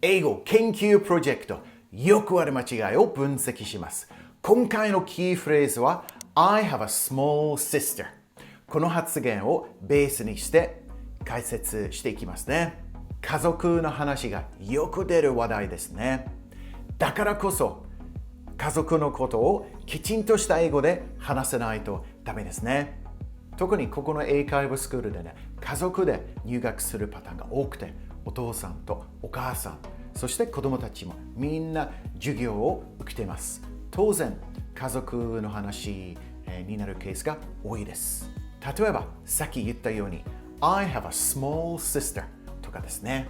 英語研究プロジェクト、よくある間違いを分析します。今回のキーフレーズは I have a small sister。この発言をベースにして解説していきますね。家族の話がよく出る話題ですね。だからこそ家族のことをきちんとした英語で話せないとダメですね。特にここの英会話スクールでね、家族で入学するパターンが多くて、お父さんとお母さん、そして子供たちもみんな授業を受けています。当然、家族の話になるケースが多いです。例えば、さっき言ったように、I have a small sister とかですね。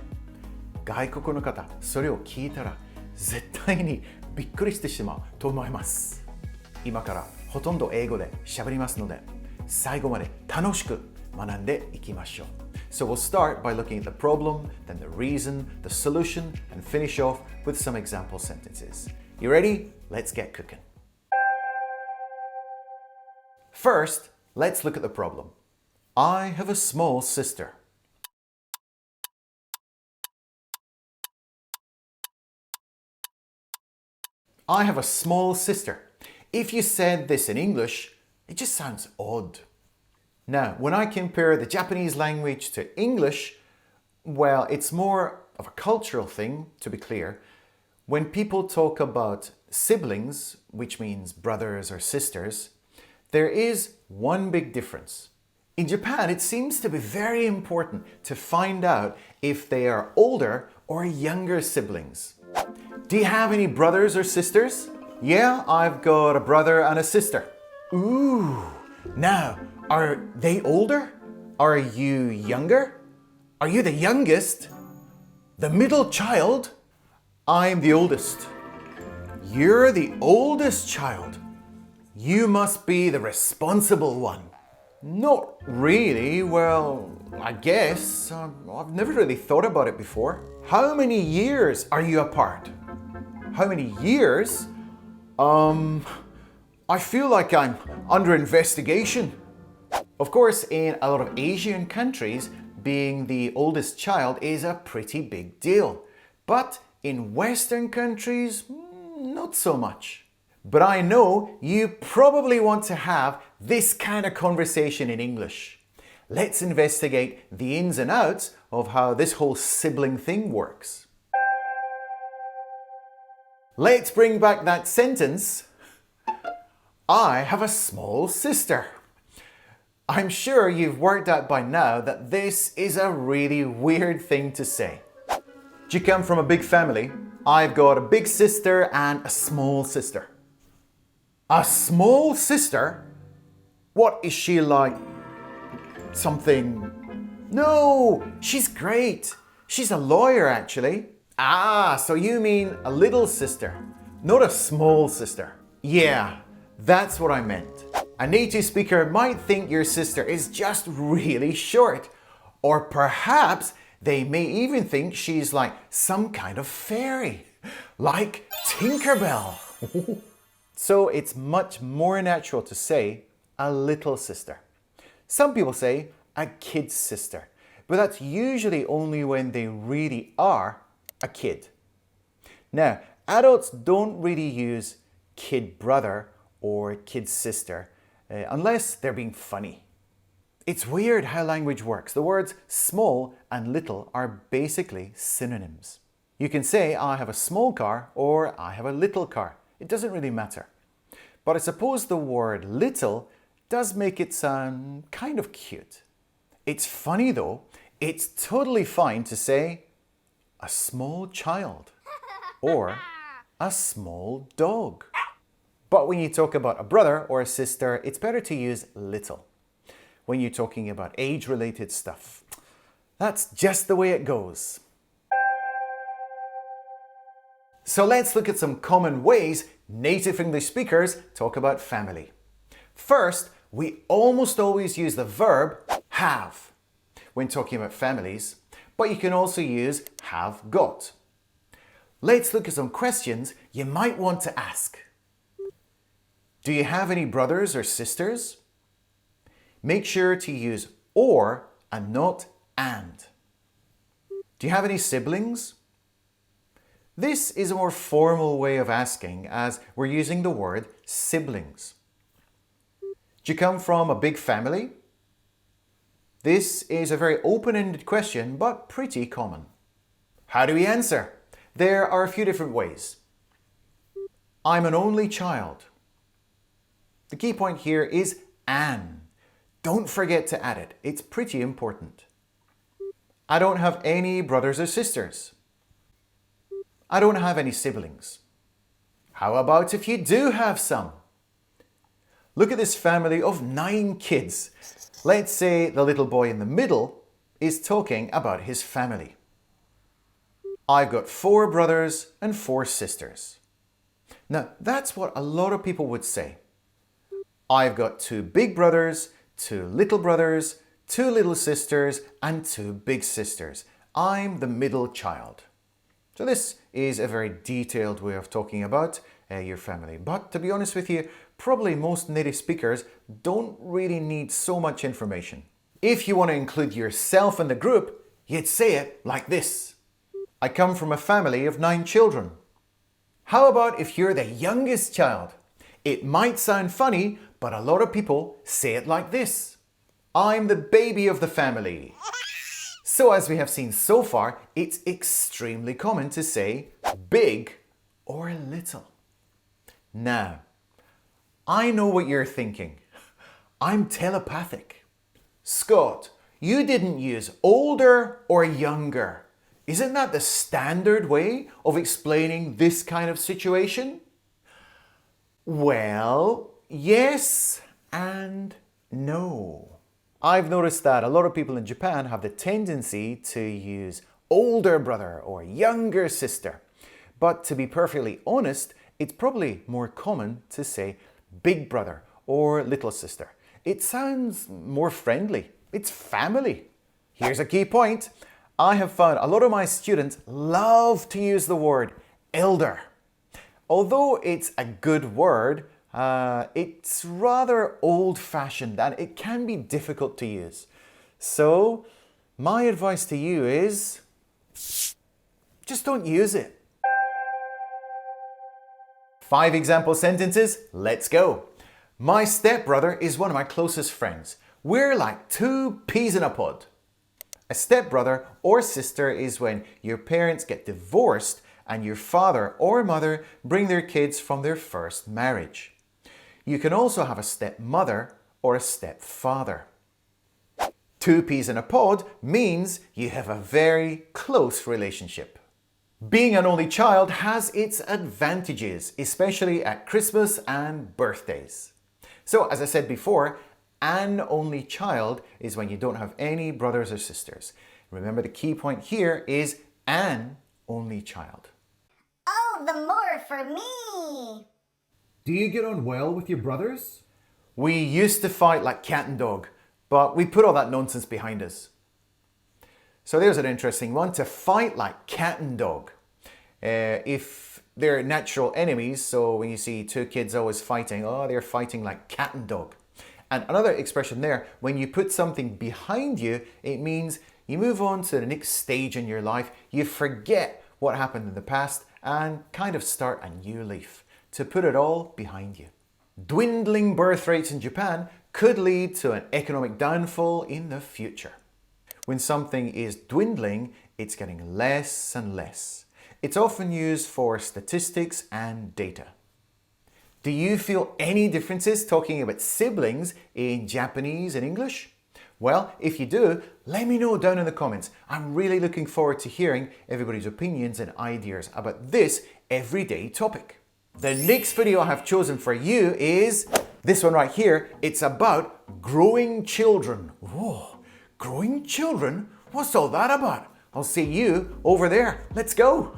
外国の方、それを聞いたら絶対にびっくりしてしまうと思います。今からほとんど英語で喋りますので、最後まで楽しく学んでいきましょう。So we'll start by looking at the problem, then the reason, the solution, and finish off with some example sentences. You ready? Let's get cooking. First, let's look at the problem. I have a small sister. I have a small sister. If you said this in English, it just sounds odd. Now, when I compare the Japanese language to English, well, it's more of a cultural thing, to be clear. When people talk about siblings, which means brothers or sisters, there is one big difference. In Japan, it seems to be very important to find out if they are older or younger siblings. Do you have any brothers or sisters? Yeah, I've got a brother and a sister. Ooh, now, are they older? Are you younger? Are you the youngest? The middle child? I'm the oldest. You're the oldest child. You must be the responsible one. Not really. Well, I guess. I've never really thought about it before. How many years are you apart? How many years? I feel like I'm under investigation. Of course, in a lot of Asian countries, being the oldest child is a pretty big deal. But in Western countries, not so much. But I know you probably want to have this kind of conversation in English. Let's investigate the ins and outs of how this whole sibling thing works. Let's bring back that sentence. I have a small sister. I'm sure you've worked out by now that this is a really weird thing to say. Do you come from a big family? I've got a big sister and a small sister. A small sister? What is she like? Something? No, she's great. She's a lawyer actually. Ah, so you mean a little sister, not a small sister. Yeah, that's what I meant. A native speaker might think your sister is just really short, or perhaps they may even think she's like some kind of fairy, like Tinkerbell. So it's much more natural to say a little sister. Some people say a kid's sister, but that's usually only when they really are a kid. Now, adults don't really use kid brother or kid sister unless they're being funny. It's weird how language works. The words small and little are basically synonyms. You can say I have a small car or I have a little car. It doesn't really matter. But I suppose the word little does make it sound kind of cute. It's funny though. It's totally fine to say a small child or a small dog. But when you talk about a brother or a sister, it's better to use little. When you're talking about age-related stuff, that's just the way it goes. So let's look at some common ways native English speakers talk about family. First, we almost always use the verb have when talking about families, but you can also use have got. Let's look at some questions you might want to ask. Do you have any brothers or sisters? Make sure to use or and not and. Do you have any siblings? This is a more formal way of asking as we're using the word siblings. Do you come from a big family? This is a very open-ended question, but pretty common. How do we answer? There are a few different ways. I'm an only child. The key point here is an. Don't forget to add it. It's pretty important. I don't have any brothers or sisters. I don't have any siblings. How about if you do have some? Look at this family of 9 kids. Let's say the little boy in the middle is talking about his family. I've got 4 brothers and 4 sisters. Now, that's what a lot of people would say. I've got 2 big brothers, 2 little brothers, 2 little sisters, and 2 big sisters. I'm the middle child. So this is a very detailed way of talking about your family. But to be honest with you, probably most native speakers don't really need so much information. If you want to include yourself in the group, you'd say it like this. I come from a family of 9 children. How about if you're the youngest child? It might sound funny, but a lot of people say it like this. I'm the baby of the family. So as we have seen so far, it's extremely common to say big or little. Now, I know what you're thinking. I'm telepathic. Scott, you didn't use older or younger. Isn't that the standard way of explaining this kind of situation? Well, yes and no. I've noticed that a lot of people in Japan have the tendency to use older brother or younger sister. But to be perfectly honest, it's probably more common to say big brother or little sister. It sounds more friendly. It's family. Here's a key point. I have found a lot of my students love to use the word elder. Although it's a good word, it's rather old-fashioned and it can be difficult to use. So, my advice to you is just don't use it. 5 example sentences, let's go. My stepbrother is one of my closest friends. We're like 2 peas in a pod. A stepbrother or sister is when your parents get divorced and your father or mother bring their kids from their first marriage. You can also have a stepmother or a stepfather. 2 peas in a pod means you have a very close relationship. Being an only child has its advantages, especially at Christmas and birthdays. So, as I said before, an only child is when you don't have any brothers or sisters. Remember, the key point here is an only child. Oh, the more for me! Do you get on well with your brothers? We used to fight like cat and dog, but we put all that nonsense behind us. So there's an interesting one, to fight like cat and dog. If they're natural enemies, so when you see 2 kids always fighting, oh, they're fighting like cat and dog. And another expression there, when you put something behind you, it means you move on to the next stage in your life, you forget what happened in the past and kind of start a new leaf, to put it all behind you. Dwindling birth rates in Japan could lead to an economic downfall in the future. When something is dwindling, it's getting less and less. It's often used for statistics and data. Do you feel any differences talking about siblings in Japanese and English? Well, if you do, let me know down in the comments. I'm really looking forward to hearing everybody's opinions and ideas about this everyday topic. The next video I have chosen for you is this one right here. It's about growing children. Whoa, growing children? What's all that about? I'll see you over there. Let's go.